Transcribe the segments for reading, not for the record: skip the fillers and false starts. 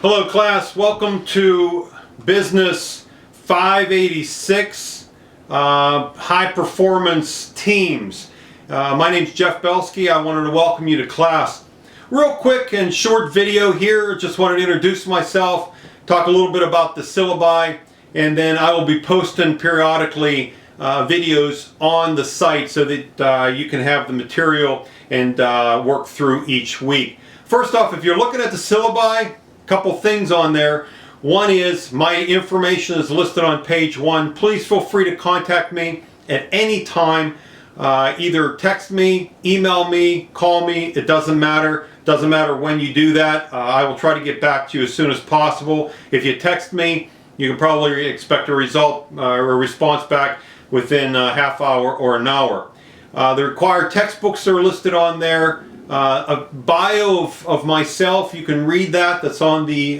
Hello class, welcome to Business 586, High Performance Teams. My name's Jeff Belsky. I wanted to welcome you to class. Real quick and short video here, just wanted to introduce myself, talk a little bit about the syllabi, and then I will be posting periodically videos on the site so that you can have the material and work through each week. First off, if you're looking at the syllabi, couple things on there. One is my information is listed on page 1. Please feel free to contact me at any time. Either text me, email me, call me. It doesn't matter. Doesn't matter when you do that. I will try to get back to you as soon as possible. If you text me, you can probably expect a result or a response back within a half hour or an hour. The required textbooks are listed on there. A bio of myself, you can read that. That's on the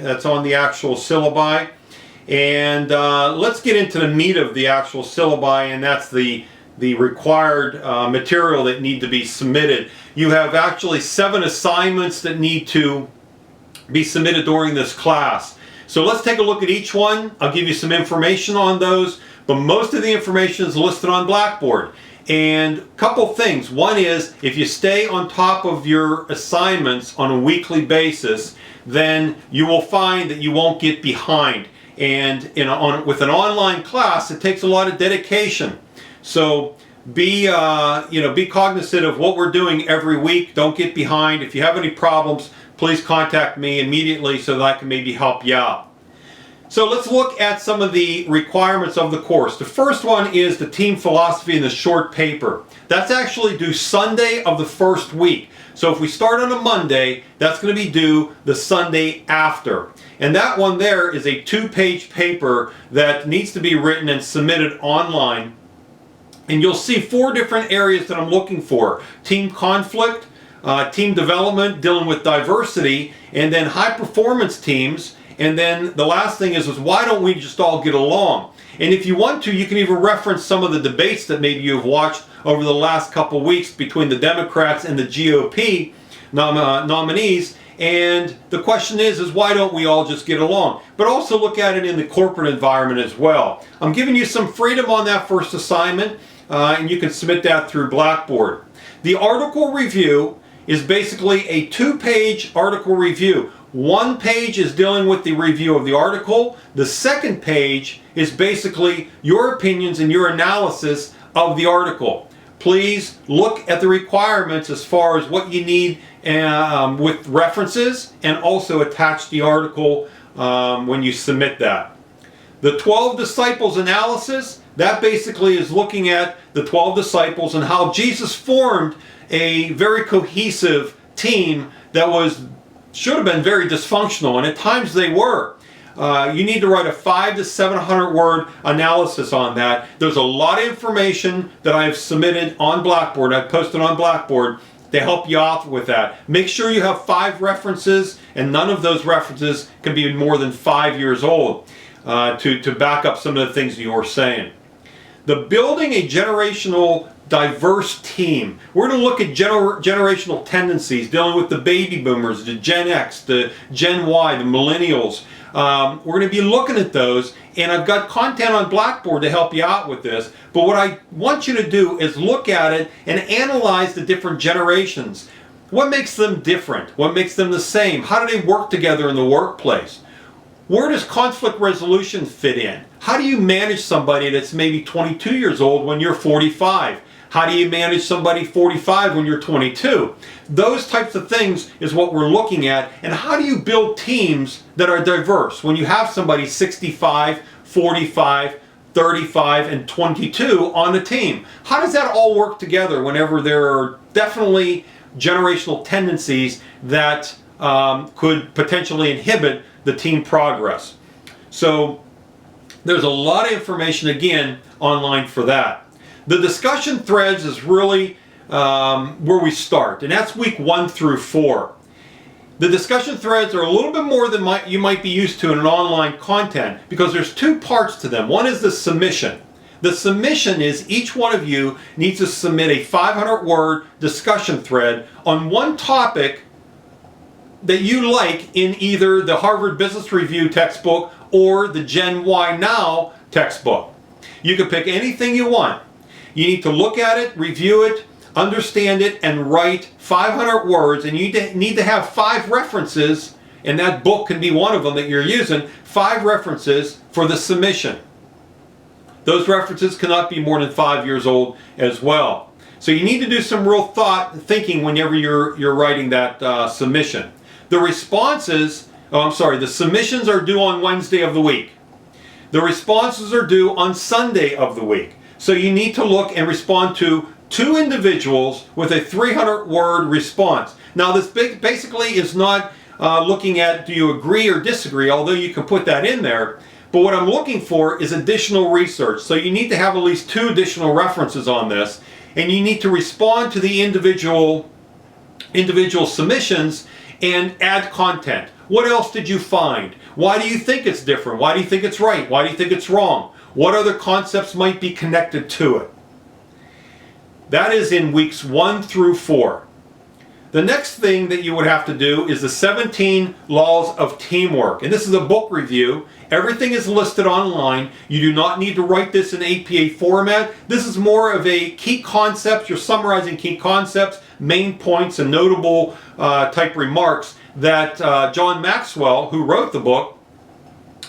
actual syllabi. And let's get into the meat of the actual syllabi, and that's the required material that need to be submitted. You have actually 7 assignments that need to be submitted during this class. So let's take a look at each one. I'll give you some information on those, but most of the information is listed on Blackboard. And a couple things. One is, if you stay on top of your assignments on a weekly basis, then you will find that you won't get behind. And with an online class, it takes a lot of dedication. So be cognizant of what we're doing every week. Don't get behind. If you have any problems, please contact me immediately so that I can maybe help you out. So let's look at some of the requirements of the course. The first one is the team philosophy in the short paper. That's actually due Sunday of the first week. So if we start on a Monday, that's going to be due the Sunday after. And that one there is a 2-page paper that needs to be written and submitted online. And you'll see 4 different areas that I'm looking for. Team conflict, team development, dealing with diversity, and then high performance teams. And then the last thing is why don't we just all get along? And if you want to, you can even reference some of the debates that maybe you've watched over the last couple weeks between the Democrats and the GOP nominees. And the question is why don't we all just get along? But also look at it in the corporate environment as well. I'm giving you some freedom on that first assignment, and you can submit that through Blackboard. The article review is basically a 2-page article review. 1 page is dealing with the review of the article. The second page is basically your opinions and your analysis of the article. Please look at the requirements as far as what you need with references, and also attach the article when you submit that. The 12 disciples analysis, that basically is looking at the 12 disciples and how Jesus formed a very cohesive team that should have been very dysfunctional, and at times they were. You need to write a 500 to 700 word analysis on that. There's a lot of information that I've submitted on Blackboard, I've posted on Blackboard to help you out with that. Make sure you have 5 references, and none of those references can be more than 5 years old to back up some of the things you're saying. The building a generational diverse team. We're going to look at generational tendencies, dealing with the baby boomers, the Gen X, the Gen Y, the millennials. We're going to be looking at those, and I've got content on Blackboard to help you out with this. But what I want you to do is look at it and analyze the different generations. What makes them different? What makes them the same? How do they work together in the workplace? Where does conflict resolution fit in? How do you manage somebody that's maybe 22 years old when you're 45? How do you manage somebody 45 when you're 22? Those types of things is what we're looking at. And how do you build teams that are diverse? When you have somebody 65, 45, 35, and 22 on a team, how does that all work together whenever there are definitely generational tendencies that could potentially inhibit the team progress? So there's a lot of information, again, online for that. The discussion threads is really where we start, and that's week 1 through 4. The discussion threads are a little bit more than you might be used to in an online content, because there's 2 parts to them. One is the submission. The submission is each one of you needs to submit a 500-word discussion thread on one topic that you like in either the Harvard Business Review textbook or the Gen Y Now textbook. You can pick anything you want. You need to look at it, review it, understand it, and write 500 words, and you need to have 5 references, and that book can be one of them that you're using, 5 references for the submission. Those references cannot be more than 5 years old as well. So you need to do some real thinking whenever you're writing that submission. The the submissions are due on Wednesday of the week. The responses are due on Sunday of the week. So you need to look and respond to 2 individuals with a 300-word response. Now this basically is not looking at do you agree or disagree, although you can put that in there. But what I'm looking for is additional research. So you need to have at least 2 additional references on this, and you need to respond to the individual submissions and add content. What else did you find? Why do you think it's different? Why do you think it's right? Why do you think it's wrong? What other concepts might be connected to it? That is in weeks 1 through 4. The next thing that you would have to do is the 17 Laws of Teamwork. And this is a book review. Everything is listed online. You do not need to write this in APA format. This is more of a key concepts. You're summarizing key concepts, main points, and notable type remarks that John Maxwell, who wrote the book,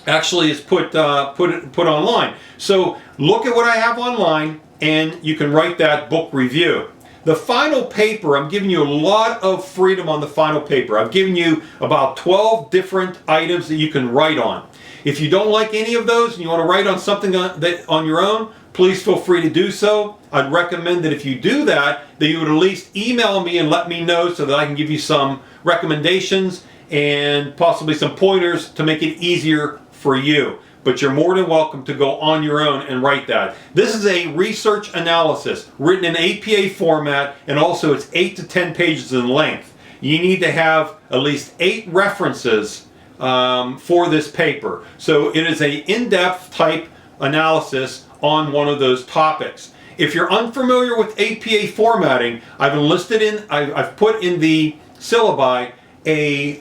actually is put online. So look at what I have online, and you can write that book review. The final paper, I'm giving you a lot of freedom on the final paper. I've given you about 12 different items that you can write on. If you don't like any of those and you want to write on something on your own, please feel free to do so. I'd recommend that if you do that you would at least email me and let me know so that I can give you some recommendations and possibly some pointers to make it easier for you. But you're more than welcome to go on your own and write that. This is a research analysis written in APA format, and also it's 8 to 10 pages in length. You need to have at least 8 references for this paper. So it is an in-depth type analysis on one of those topics. If you're unfamiliar with APA formatting, I've put in the syllabi a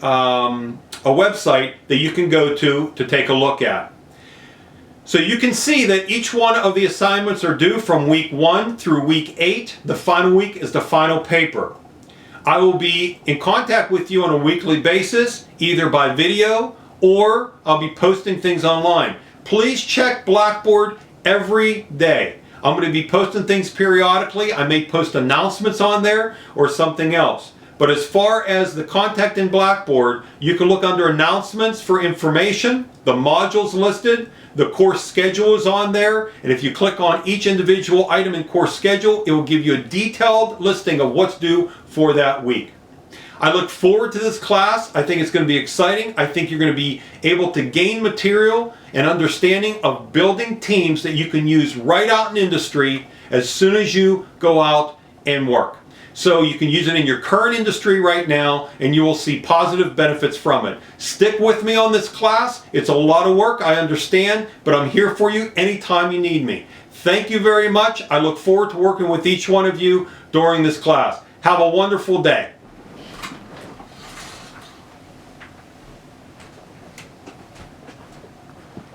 website that you can go to take a look at. So you can see that each one of the assignments are due from week 1 through week 8. The final week is the final paper. I will be in contact with you on a weekly basis, either by video or I'll be posting things online. Please check Blackboard every day. I'm going to be posting things periodically. I may post announcements on there or something else. But as far as the contact in Blackboard, you can look under announcements for information, the modules listed, the course schedule is on there, and if you click on each individual item in course schedule, it will give you a detailed listing of what's due for that week. I look forward to this class. I think it's going to be exciting. I think you're going to be able to gain material and understanding of building teams that you can use right out in industry as soon as you go out and work. So you can use it in your current industry right now, and you will see positive benefits from it. Stick with me on this class. It's a lot of work, I understand, but I'm here for you anytime you need me. Thank you very much. I look forward to working with each one of you during this class. Have a wonderful day.